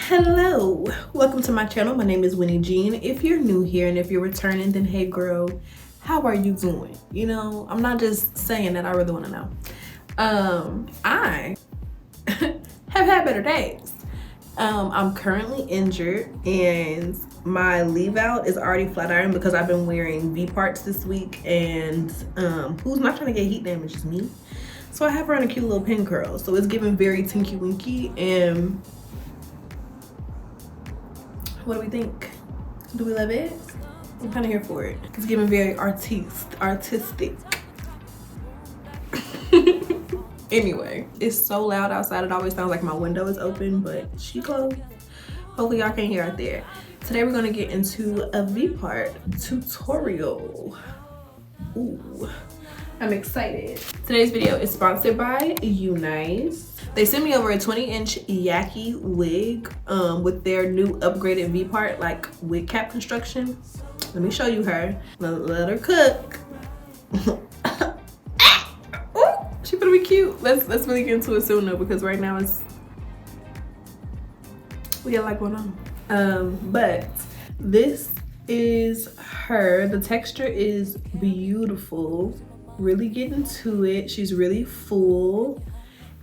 Hello, welcome to my channel. My name is Wynne Jean. If you're new here and if you're returning, then hey girl, how are you doing? You know, I'm not just saying that, I really want to know. I have had better days. I'm currently injured and my leave out is already flat iron because I've been wearing V parts this week, and who's not trying to get heat damage is me. So I have her on a cute little pin curl. So it's giving very Tinky Winky. And what do we think? Do we love it? I'm kind of here for it. It's giving very artistic. Anyway, it's so loud outside. It always sounds like my window is open, but she closed. Hopefully y'all can't hear out there. Today we're gonna get into a V-part tutorial. Ooh, I'm excited. Today's video is sponsored by UNICE. They sent me over a 20-inch YAKI wig with their new upgraded V-part, like wig cap construction. Let me show you her. Let her cook. She better be cute. Let's really get into it soon though, because right now we got a lot going on. But this is her. The texture is beautiful. Really getting to it. She's really full.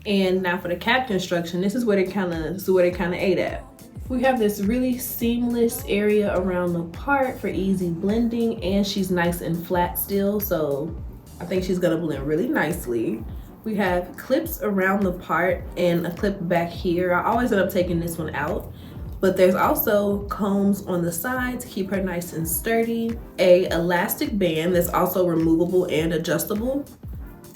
And now for the cap construction, this is where they kind of ate at. We have this really seamless area around the part for easy blending, and she's nice and flat still, so I think she's gonna blend really nicely. We have clips around the part and a clip back here. I always end up taking this one out, but there's also combs on the side to keep her nice and sturdy. A elastic band that's also removable and adjustable.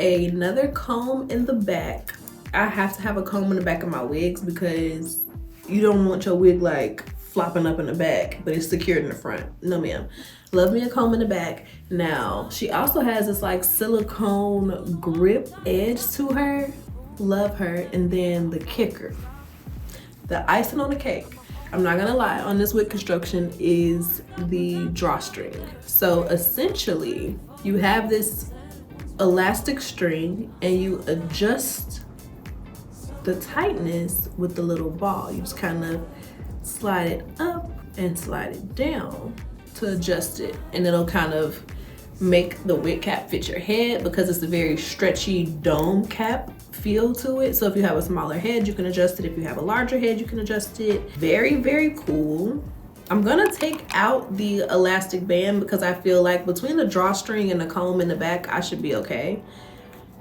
Another comb in the back. I have to have a comb in the back of my wigs because you don't want your wig like flopping up in the back, but it's secured in the front. No ma'am. Love me a comb in the back. Now, she also has this like silicone grip edge to her. Love her. And then the kicker, the icing on the cake, I'm not gonna lie, on this wig construction is the drawstring. So essentially, you have this elastic string and you adjust the tightness with the little ball. You just kind of slide it up and slide it down to adjust it, and it'll kind of make the wig cap fit your head because it's a very stretchy dome cap feel to it. So if you have a smaller head, you can adjust it. If you have a larger head, you can adjust it. Very, very cool. I'm gonna take out the elastic band because I feel like between the drawstring and the comb in the back, I should be okay.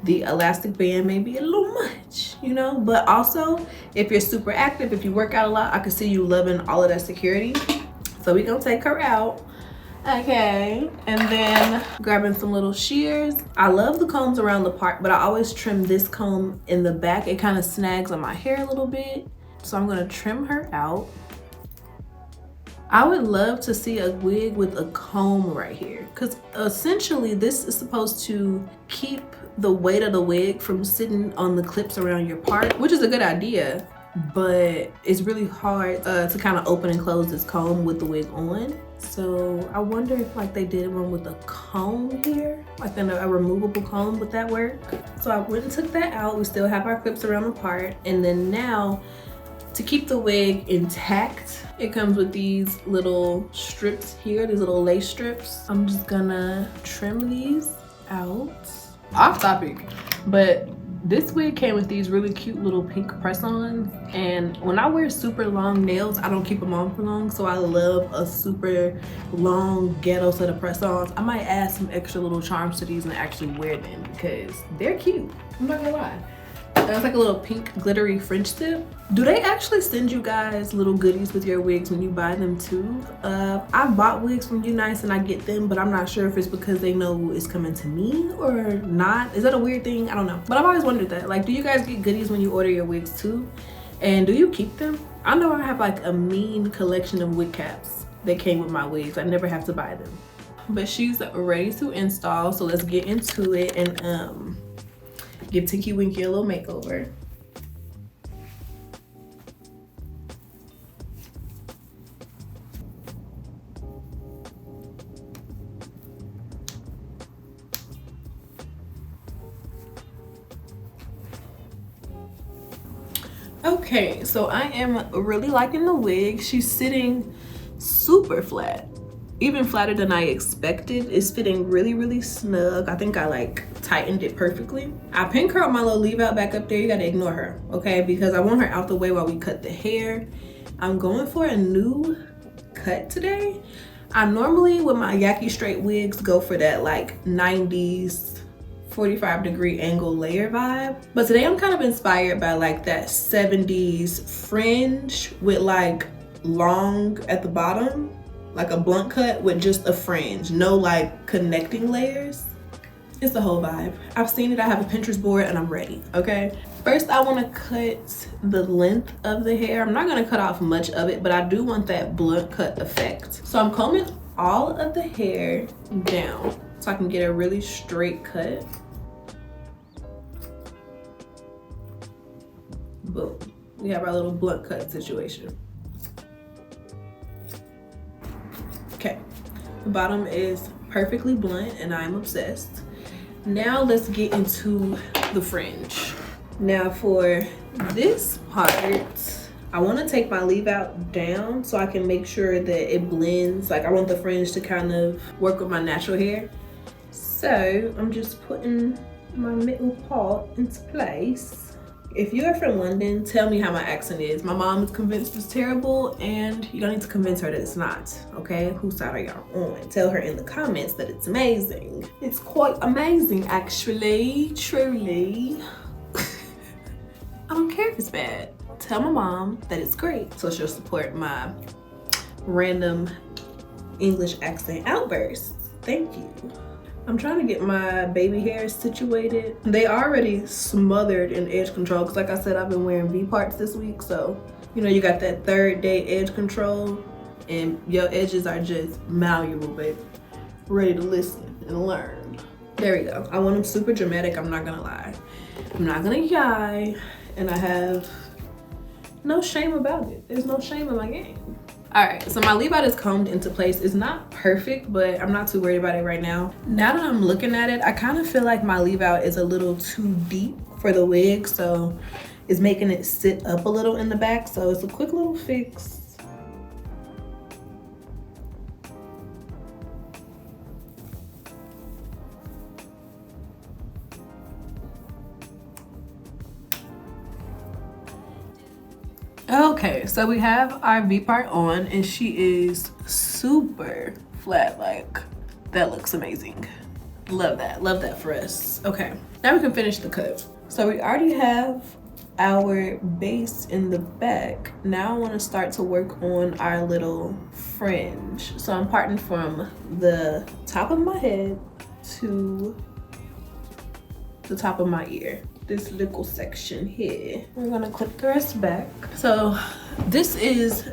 The elastic band may be a little much, you know, but also if you're super active, if you work out a lot, I can see you loving all of that security. So we're gonna take her out. Okay, and then grabbing some little shears. I love the combs around the part, but I always trim this comb in the back. It kind of snags on my hair a little bit. So I'm gonna trim her out. I would love to see a wig with a comb right here, because essentially this is supposed to keep the weight of the wig from sitting on the clips around your part, which is a good idea, but it's really hard to kind of open and close this comb with the wig on. So I wonder if like they did one with a comb here, like a removable comb, would that work? So I went and took that out. We still have our clips around the part, and then now to keep the wig intact, it comes with these little strips here, these little lace strips. I'm just gonna trim these out. Off topic, but this wig came with these really cute little pink press-ons, and when I wear super long nails, I don't keep them on for long, so I love a super long ghetto set of press-ons. I might add some extra little charms to these and actually wear them because they're cute. I'm not gonna lie. It's like a little pink glittery French tip. Do they actually send you guys little goodies with your wigs when you buy them too? I bought wigs from UNICE and I get them, but I'm not sure if it's because they know it's coming to me or not. Is that a weird thing? I don't know. But I've always wondered that. Like, do you guys get goodies when you order your wigs too? And do you keep them? I know I have like a mean collection of wig caps that came with my wigs. I never have to buy them. But she's ready to install, so let's get into it and give Tinky Winky a little makeover. Okay, so I am really liking the wig. She's sitting super flat, even flatter than I expected. It's fitting really, really snug. I think I like tightened it perfectly. I pin curled my little leave out back up there. You gotta ignore her, okay? Because I want her out the way while we cut the hair. I'm going for a new cut today. I normally with my YAKI straight wigs go for that like 90s 45-degree angle layer vibe, but today I'm kind of inspired by like that 70s fringe with like long at the bottom, like a blunt cut with just a fringe, no like connecting layers. It's the whole vibe. I've seen it, I have a Pinterest board, and I'm ready, okay? First, I wanna cut the length of the hair. I'm not gonna cut off much of it, but I do want that blunt cut effect. So I'm combing all of the hair down so I can get a really straight cut. Boom. We have our little blunt cut situation. Okay, the bottom is perfectly blunt and I'm obsessed. Now let's get into the fringe. Now for this part, I want to take my leave out down so I can make sure that it blends. Like I want the fringe to kind of work with my natural hair. So I'm just putting my middle part into place. If you are from London, tell me how my accent is. My mom is convinced it's terrible and you don't need to convince her that it's not, okay? Whose side are y'all on? Tell her in the comments that it's amazing. It's quite amazing, actually, truly. I don't care if it's bad. Tell my mom that it's great so she'll support my random English accent outbursts. Thank you. I'm trying to get my baby hairs situated. They already smothered in edge control because like I said, I've been wearing V-parts this week. So, you know, you got that third day edge control and your edges are just malleable, baby. Ready to listen and learn. There we go. I want them super dramatic, I'm not gonna lie. I'm not gonna yai, and I have no shame about it. There's no shame in my game. All right, so my leave out is combed into place. It's not perfect, but I'm not too worried about it right now. Now that I'm looking at it, I kind of feel like my leave out is a little too deep for the wig, so it's making it sit up a little in the back. So it's a quick little fix. Okay, so we have our V part on and she is super flat. Like, that looks amazing. Love that for us. Okay, now we can finish the cut. So we already have our base in the back. Now I want to start to work on our little fringe. So I'm parting from the top of my head to the top of my ear. This little section here. We're gonna clip the rest back. So this is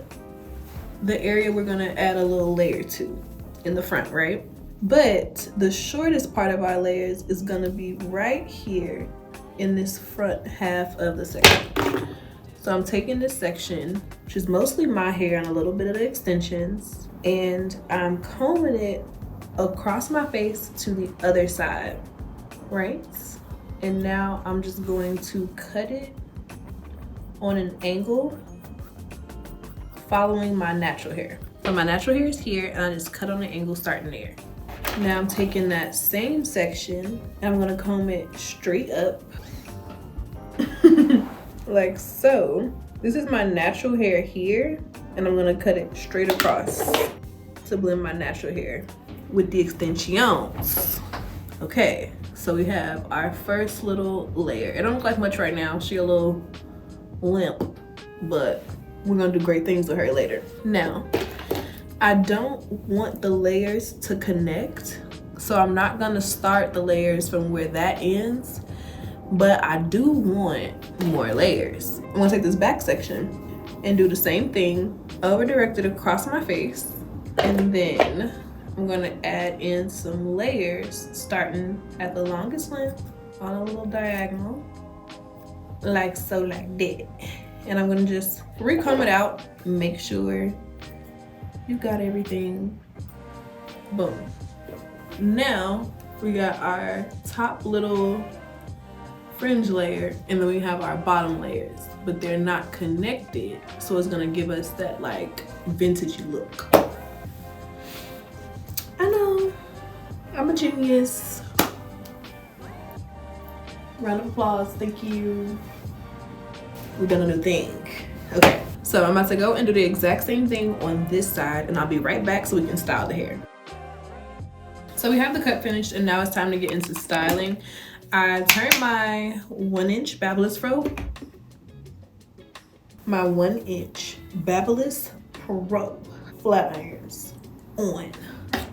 the area we're gonna add a little layer to in the front, right? But the shortest part of our layers is gonna be right here in this front half of the section. So I'm taking this section, which is mostly my hair and a little bit of the extensions, and I'm combing it across my face to the other side, right? And now I'm just going to cut it on an angle following my natural hair. So my natural hair is here and I just cut on an angle starting there. Now I'm taking that same section and I'm gonna comb it straight up like so. This is my natural hair here and I'm gonna cut it straight across to blend my natural hair with the extensions. Okay, so we have our first little layer. It don't look like much right now. She a little limp, but we're gonna do great things with her later. Now, I don't want the layers to connect, so I'm not gonna start the layers from where that ends, but I do want more layers. I'm gonna take this back section and do the same thing, over directed across my face, and then I'm gonna add in some layers starting at the longest length on a little diagonal, like so, like that. And I'm gonna just recomb it out, make sure you got everything. Boom. Now we got our top little fringe layer, and then we have our bottom layers, but they're not connected, so it's gonna give us that like vintage look. I know, I'm a genius. Round of applause, thank you. We've done a new thing. Okay, so I'm about to go and do the exact same thing on this side, and I'll be right back so we can style the hair. So we have the cut finished, and now it's time to get into styling. I turned my 1-inch Babyliss Pro. My 1-inch Babyliss Pro flat irons on.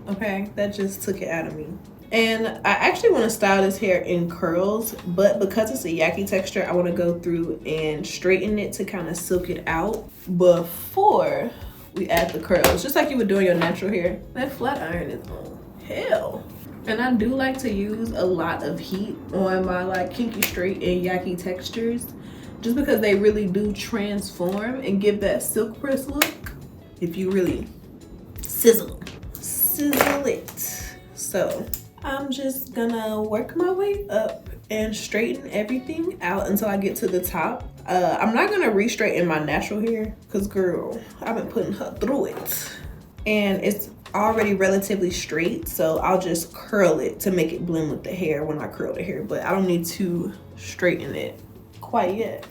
Okay, that just took it out of me. And I actually want to style this hair in curls, but because it's a yaki texture, I want to go through and straighten it to kind of silk it out before we add the curls. Just like you would do in your natural hair. That flat iron is on hell. And I do like to use a lot of heat on my like kinky straight and yaki textures, just because they really do transform and give that silk press look if you really sizzle it. So I'm just gonna work my way up and straighten everything out until I get to the top. I'm not gonna re-straighten my natural hair because girl, I've been putting her through it. And it's already relatively straight, so I'll just curl it to make it blend with the hair when I curl the hair, but I don't need to straighten it quite yet.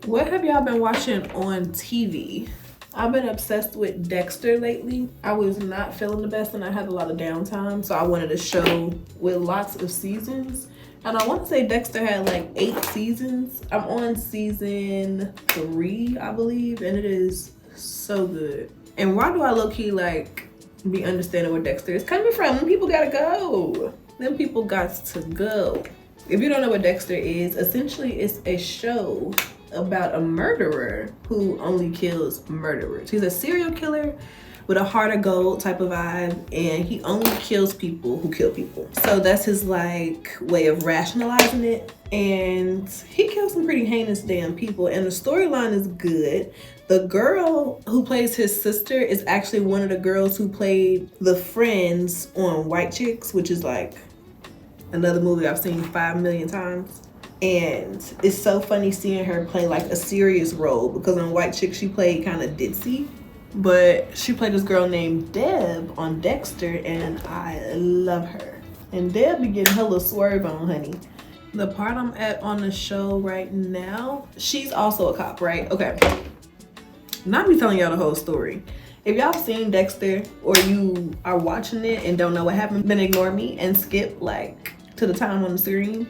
What have y'all been watching on TV? I've been obsessed with Dexter lately. I was not feeling the best and I had a lot of downtime, so I wanted a show with lots of seasons. And I want to say Dexter had like 8 seasons. I'm on season 3, I believe, and it is so good. And why do I low-key like be understanding where Dexter is coming from? Them people gotta go. Them people got to go. If you don't know what Dexter is, essentially it's a show about a murderer who only kills murderers. He's a serial killer with a heart of gold type of vibe, and he only kills people who kill people. So that's his like way of rationalizing it. And he kills some pretty heinous damn people, and the storyline is good. The girl who plays his sister is actually one of the girls who played the friends on White Chicks, which is like another movie I've seen 5 million times. And it's so funny seeing her play like a serious role, because on White Chicks she played kind of ditzy, but she played this girl named Deb on Dexter, and I love her. And Deb be getting her little swerve on, honey. The part I'm at on the show right now, she's also a cop, right? Okay. Not me telling y'all the whole story. If y'all seen Dexter or you are watching it and don't know what happened, then ignore me and skip like to the time on the screen,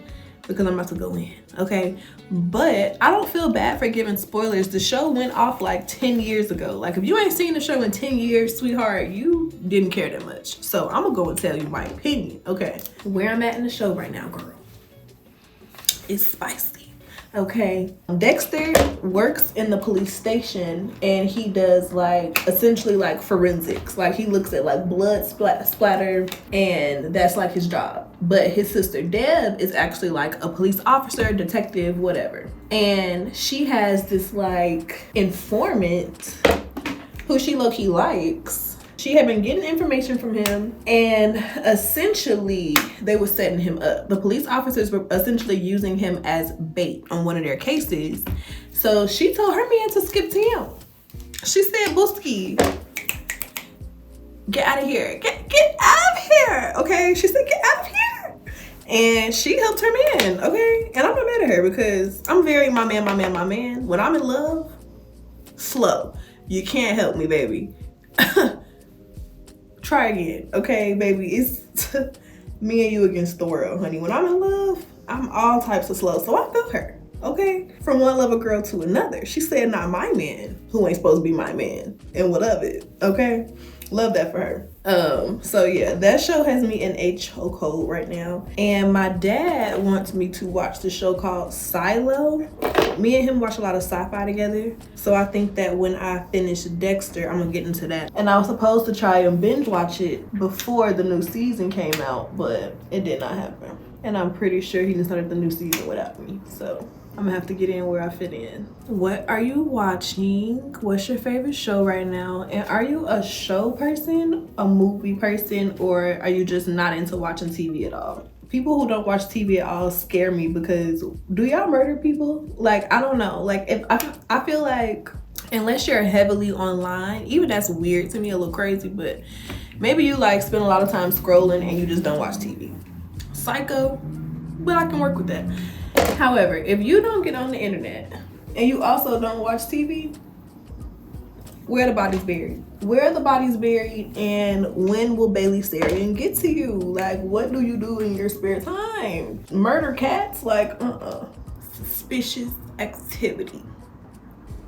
because I'm about to go in, okay? But I don't feel bad for giving spoilers. The show went off like 10 years ago. Like if you ain't seen the show in 10 years, sweetheart, you didn't care that much. So I'm gonna go and tell you my opinion, okay? Where I'm at in the show right now, girl, it's spicy. Okay, Dexter works in the police station, and he does like essentially like forensics. Like he looks at like blood splatter, and that's like his job. But his sister Deb is actually like a police officer, detective, whatever. And she has this like informant who she low-key likes. She had been getting information from him, and essentially they were setting him up. The police officers were essentially using him as bait on one of their cases. So she told her man to skip town. She said, Booski, get out of here. Get out of here, okay? She said, get out of here. And she helped her man, okay? And I'm not mad at her, because I'm very my man. When I'm in love, slow. You can't help me, baby. Try again, okay, baby? It's me and you against the world, honey. When I'm in love, I'm all types of slow. So I feel her, okay? From one lover girl to another. She said, not my man, who ain't supposed to be my man, and what of it, okay? Love that for her. So yeah, that show has me in a chokehold right now. And my dad wants me to watch the show called Silo. Me and him watch a lot of sci-fi together. So I think that when I finish Dexter, I'm gonna get into that. And I was supposed to try and binge watch it before the new season came out, but it did not happen. And I'm pretty sure he started the new season without me. So I'm gonna have to get in where I fit in. What are you watching? What's your favorite show right now? And are you a show person, a movie person, or are you just not into watching TV at all? People who don't watch TV at all scare me, because do y'all murder people? Like, I don't know. Like, if I feel like unless you're heavily online, even that's weird to me, a little crazy, but maybe you like spend a lot of time scrolling and you just don't watch TV. Psycho, but I can work with that. However, if you don't get on the internet and you also don't watch TV, where are the bodies buried? Where are the bodies buried, and when will Bailey Sarian get to you? Like, what do you do in your spare time? Murder cats? Like, suspicious activity.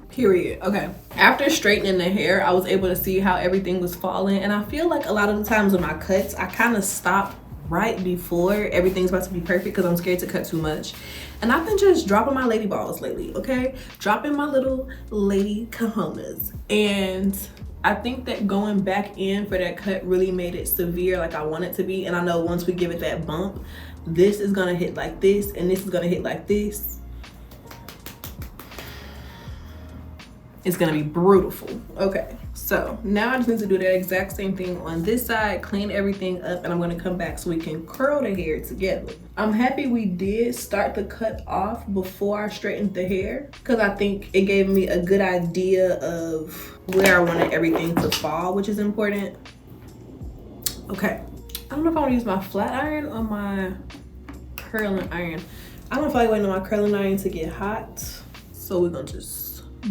Period. Okay. After straightening the hair, I was able to see how everything was falling, and I feel like a lot of the times with my cuts, I kind of stop right before everything's about to be perfect because I'm scared to cut too much. And I've been just dropping my lady balls lately, okay? Dropping my little lady cojones. And I think that going back in for that cut really made it severe like I want it to be. And I know once we give it that bump, this is gonna hit like this and this is gonna hit like this. It's gonna be beautiful. Okay, so now I just need to do that exact same thing on this side, clean everything up, and I'm gonna come back so we can curl the hair together. I'm happy we did start the cut off before I straightened the hair, because I think it gave me a good idea of where I wanted everything to fall, which is important. Okay, I don't know if I wanna use my flat iron or my curling iron. I don't feel like waiting on my curling iron to get hot, so we're gonna just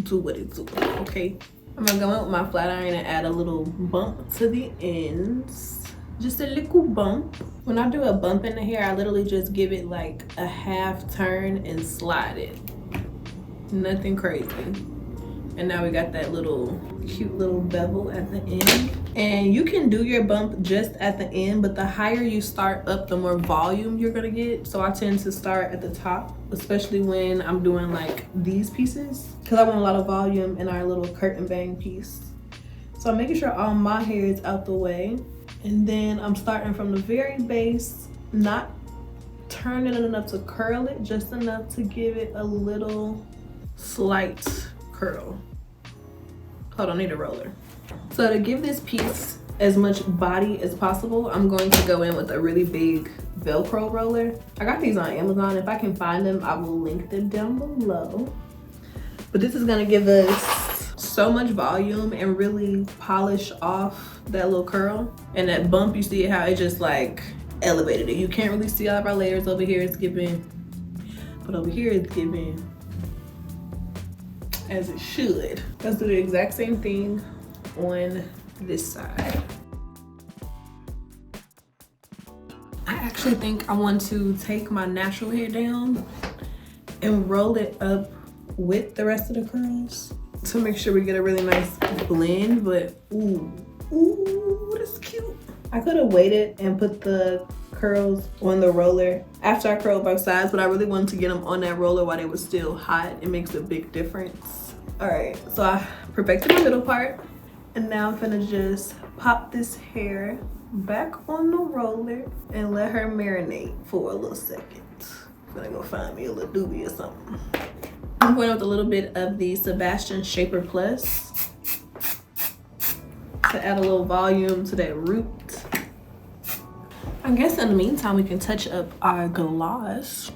do what it's doing, okay? I'm gonna go in with my flat iron and add a little bump to the ends. Just a little bump. When I do a bump in the hair, I literally just give it like a half turn and slide it. Nothing crazy. And now we got that little cute little bevel at the end. And you can do your bump just at the end, but the higher you start up, the more volume you're gonna get. So I tend to start at the top, especially when I'm doing like these pieces, because I want a lot of volume in our little curtain bang piece. So I'm making sure all my hair is out the way. And then I'm starting from the very base, not turning it enough to curl it, just enough to give it a little slight curl. Hold on, I need a roller. So to give this piece as much body as possible, I'm going to go in with a really big Velcro roller. I got these on Amazon. If I can find them, I will link them down below. But this is gonna give us so much volume and really polish off that little curl. And that bump, you see how it just like elevated it. You can't really see all of our layers over here. It's giving, but over here it's giving as it should. Let's do the exact same thing on this side. I actually think I want to take my natural hair down and roll it up with the rest of the curls to make sure we get a really nice blend. But ooh, that's cute. I could have waited and put the curls on the roller after I curled both sides, but I really wanted to get them on that roller while they were still hot. It makes a big difference. All right, so I perfected the middle part, and now I'm gonna just pop this hair back on the roller and let her marinate for a little second. I'm gonna go find me a little doobie or something. I'm going with a little bit of the Sebastian Shaper Plus to add a little volume to that root. I guess in the meantime, we can touch up our gloss.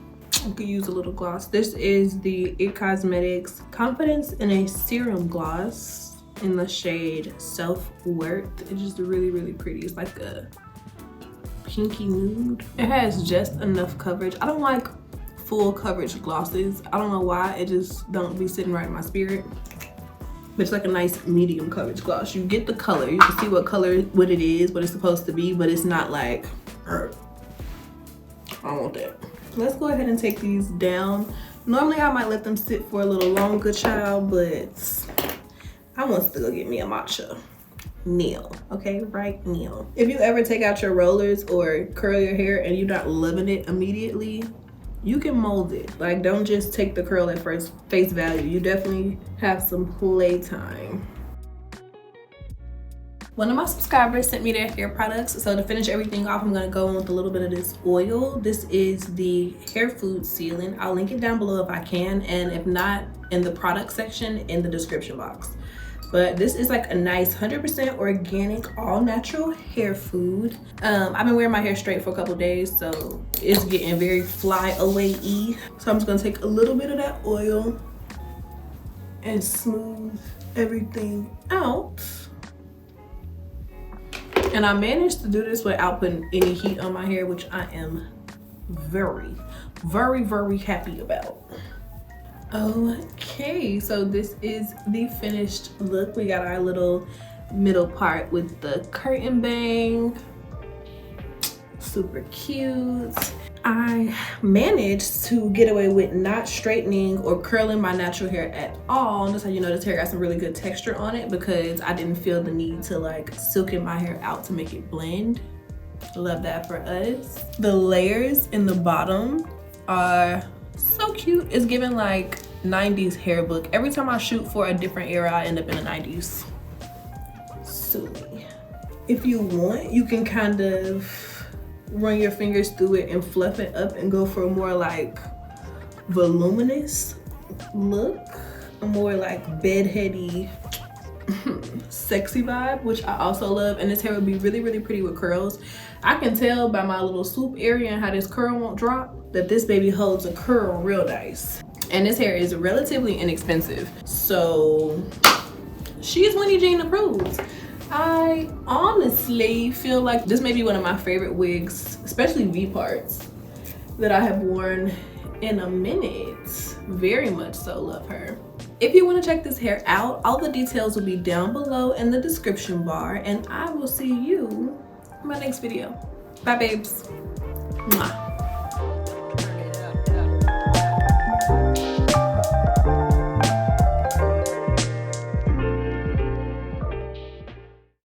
We could use a little gloss. This is the IT Cosmetics Confidence in a Serum Gloss in the shade Self-Worth. It's just really, really pretty. It's like a pinky nude. It has just enough coverage. I don't like full coverage glosses. I don't know why, it just don't be sitting right in my spirit. But it's like a nice medium coverage gloss. You get the color, you can see what it is, what it's supposed to be, but it's not like, I don't want that. Let's go ahead and take these down. Normally I might let them sit for a little longer, child, but I want to go get me a matcha nail, okay, right now. If you ever take out your rollers or curl your hair and you're not loving it immediately, you can mold it. Like, don't just take the curl at first face value. You definitely have some playtime. One of my subscribers sent me their hair products, so to finish everything off, I'm gonna go in with a little bit of this oil. This is the hair food sealing. I'll link it down below if I can, and if not, in the product section in the description box. But this is like a nice 100% organic, all natural hair food. I've been wearing my hair straight for a couple days, so it's getting very fly away-y. So I'm just gonna take a little bit of that oil and smooth everything out. And I managed to do this without putting any heat on my hair, which I am very, very, very happy about. Okay, so this is the finished look. We got our little middle part with the curtain bang. Super cute. I managed to get away with not straightening or curling my natural hair at all. And that's how you know this hair got some really good texture on it, because I didn't feel the need to like silken my hair out to make it blend. Love that for us. The layers in the bottom are so cute. It's giving like 90s hair book. Every time I shoot for a different era, I end up in the 90s. Sue me. If you want, you can kind of run your fingers through it and fluff it up and go for a more like voluminous look, a more like bedheady sexy vibe, which I also love. And this hair would be really, really pretty with curls. I can tell by my little swoop area and how this curl won't drop that this baby holds a curl real nice. And this hair is relatively inexpensive, so she's Wynne Jean approved. I honestly feel like this may be one of my favorite wigs, especially V parts, that I have worn in a minute. Very much so love her. If you want to check this hair out, all the details will be down below in the description bar, and I will see you in my next video. Bye babes. Mwah.